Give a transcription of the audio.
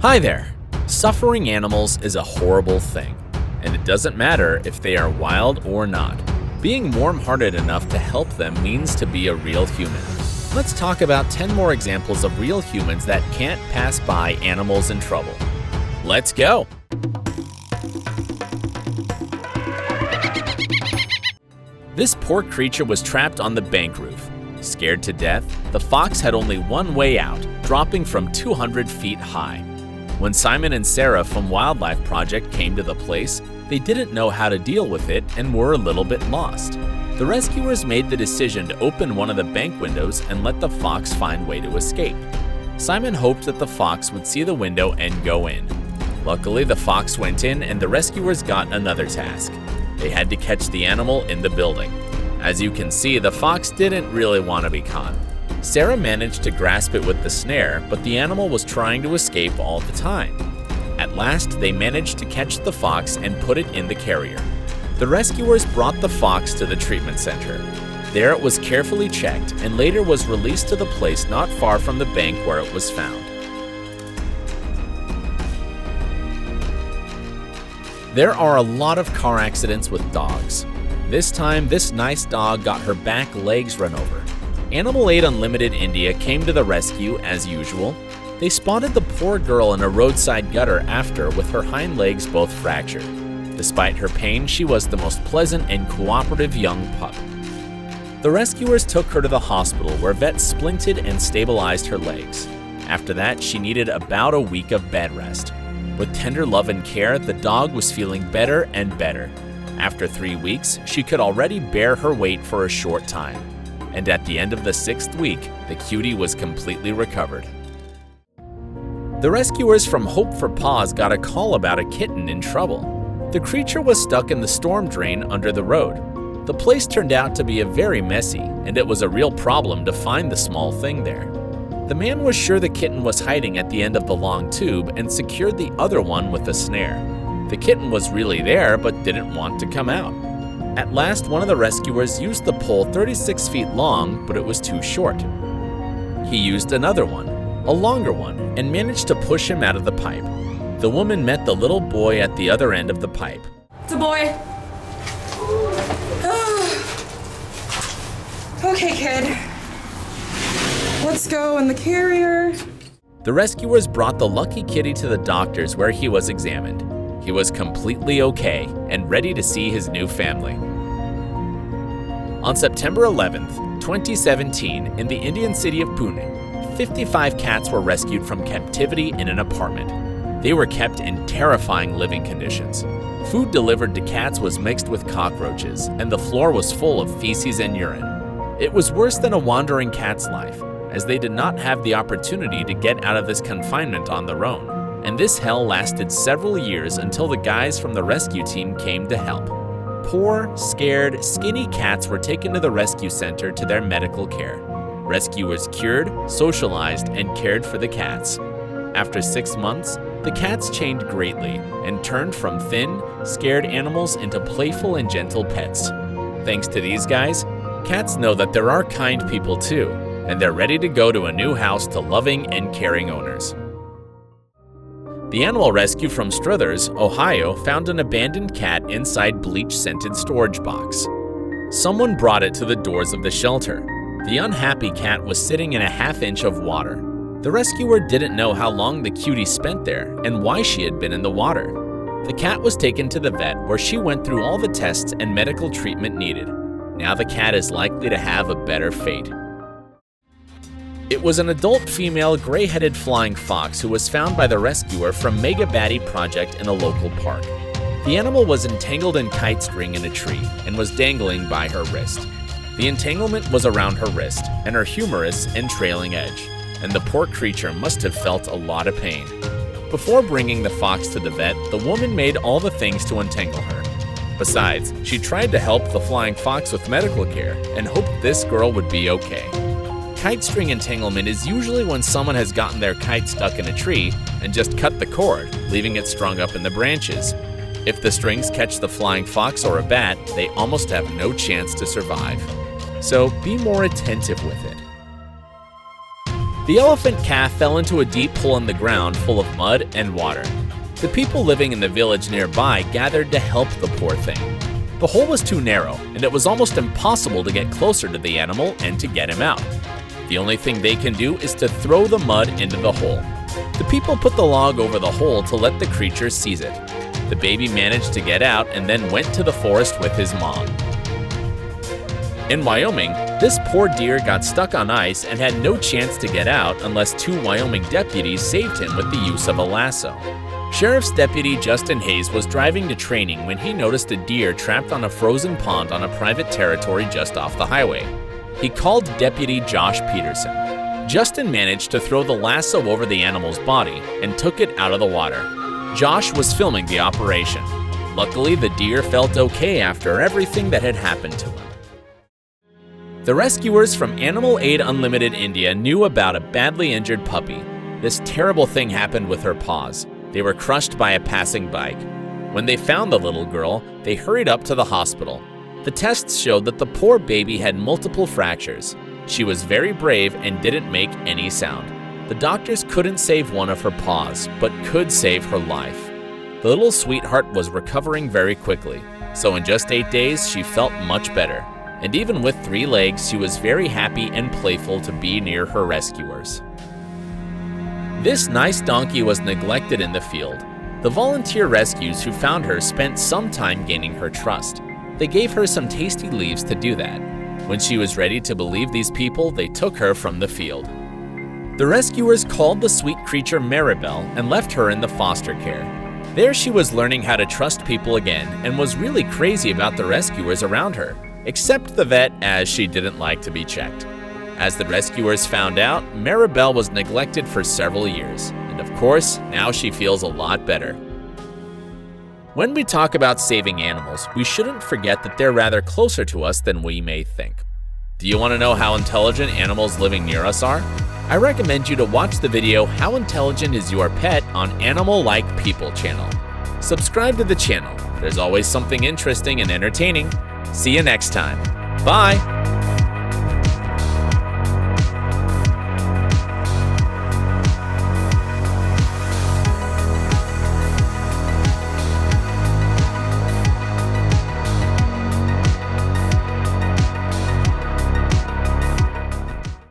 Hi there! Suffering animals is a horrible thing, and it doesn't matter if they are wild or not. Being warm-hearted enough to help them means to be a real human. Let's talk about 10 more examples of real humans that can't pass by animals in trouble. Let's go! This poor creature was trapped on the bank roof. Scared to death, the fox had only one way out, dropping from 200 feet high. When Simon and Sarah from Wildlife Project came to the place, they didn't know how to deal with it and were a little bit lost. The rescuers made the decision to open one of the bank windows and let the fox find way to escape. Simon hoped that the fox would see the window and go in. Luckily, the fox went in and the rescuers got another task. They had to catch the animal in the building. As you can see, the fox didn't really want to be caught. Sarah managed to grasp it with the snare, but the animal was trying to escape all the time. At last, they managed to catch the fox and put it in the carrier. The rescuers brought the fox to the treatment center. There it was carefully checked and later was released to the place not far from the bank where it was found. There are a lot of car accidents with dogs. This time, this nice dog got her back legs run over. Animal Aid Unlimited India came to the rescue as usual. They spotted the poor girl in a roadside gutter after with her hind legs both fractured. Despite her pain, she was the most pleasant and cooperative young pup. The rescuers took her to the hospital where vets splinted and stabilized her legs. After that, she needed about a week of bed rest. With tender love and care, the dog was feeling better and better. After 3 weeks, she could already bear her weight for a short time. And at the end of the 6th week, the cutie was completely recovered. The rescuers from Hope for Paws got a call about a kitten in trouble. The creature was stuck in the storm drain under the road. The place turned out to be very messy, and it was a real problem to find the small thing there. The man was sure the kitten was hiding at the end of the long tube and secured the other one with a snare. The kitten was really there but didn't want to come out. At last, one of the rescuers used the pole 36 feet long, but it was too short. He used another one, a longer one, and managed to push him out of the pipe. The woman met the little boy at the other end of the pipe. It's a boy. Okay, kid. Let's go in the carrier. The rescuers brought the lucky kitty to the doctors where he was examined. He was completely okay and ready to see his new family. On September 11th, 2017, in the Indian city of Pune, 55 cats were rescued from captivity in an apartment. They were kept in terrifying living conditions. Food delivered to cats was mixed with cockroaches, and the floor was full of feces and urine. It was worse than a wandering cat's life, as they did not have the opportunity to get out of this confinement on their own. And this hell lasted several years until the guys from the rescue team came to help. Poor, scared, skinny cats were taken to the rescue center to their medical care. Rescuers cured, socialized, and cared for the cats. After 6 months, the cats changed greatly and turned from thin, scared animals into playful and gentle pets. Thanks to these guys, cats know that there are kind people too, and they're ready to go to a new house to loving and caring owners. The animal rescue from Struthers, Ohio, found an abandoned cat inside bleach-scented storage box. Someone brought it to the doors of the shelter. The unhappy cat was sitting in a half-inch of water. The rescuer didn't know how long the cutie spent there and why she had been in the water. The cat was taken to the vet where she went through all the tests and medical treatment needed. Now the cat is likely to have a better fate. It was an adult female gray-headed flying fox who was found by the rescuer from Megabati Project in a local park. The animal was entangled in kite string in a tree and was dangling by her wrist. The entanglement was around her wrist and her humerus and trailing edge, and the poor creature must have felt a lot of pain. Before bringing the fox to the vet, the woman made all the things to untangle her. Besides, she tried to help the flying fox with medical care and hoped this girl would be okay. Kite string entanglement is usually when someone has gotten their kite stuck in a tree and just cut the cord, leaving it strung up in the branches. If the strings catch the flying fox or a bat, they almost have no chance to survive. So be more attentive with it. The elephant calf fell into a deep hole in the ground full of mud and water. The people living in the village nearby gathered to help the poor thing. The hole was too narrow, and it was almost impossible to get closer to the animal and to get him out. The only thing they can do is to throw the mud into the hole. The people put the log over the hole to let the creature seize it. The baby managed to get out and then went to the forest with his mom. In Wyoming, this poor deer got stuck on ice and had no chance to get out unless 2 Wyoming deputies saved him with the use of a lasso. Sheriff's Deputy Justin Hayes was driving to training when he noticed a deer trapped on a frozen pond on a private territory just off the highway. He called Deputy Josh Peterson. Justin managed to throw the lasso over the animal's body and took it out of the water. Josh was filming the operation. Luckily, the deer felt okay after everything that had happened to him. The rescuers from Animal Aid Unlimited India knew about a badly injured puppy. This terrible thing happened with her paws. They were crushed by a passing bike. When they found the little girl, they hurried up to the hospital. The tests showed that the poor baby had multiple fractures. She was very brave and didn't make any sound. The doctors couldn't save one of her paws, but could save her life. The little sweetheart was recovering very quickly, so in just 8 days she felt much better. And even with 3 legs, she was very happy and playful to be near her rescuers. This nice donkey was neglected in the field. The volunteer rescues who found her spent some time gaining her trust. They gave her some tasty leaves to do that. When she was ready to believe these people, they took her from the field. The rescuers called the sweet creature Maribel and left her in the foster care. There she was learning how to trust people again and was really crazy about the rescuers around her, except the vet, as she didn't like to be checked. As the rescuers found out, Maribel was neglected for several years, and of course, now she feels a lot better. When we talk about saving animals, we shouldn't forget that they're rather closer to us than we may think. Do you want to know how intelligent animals living near us are? I recommend you to watch the video How Intelligent Is Your Pet on Animal Like People channel. Subscribe to the channel. There's always something interesting and entertaining. See you next time. Bye!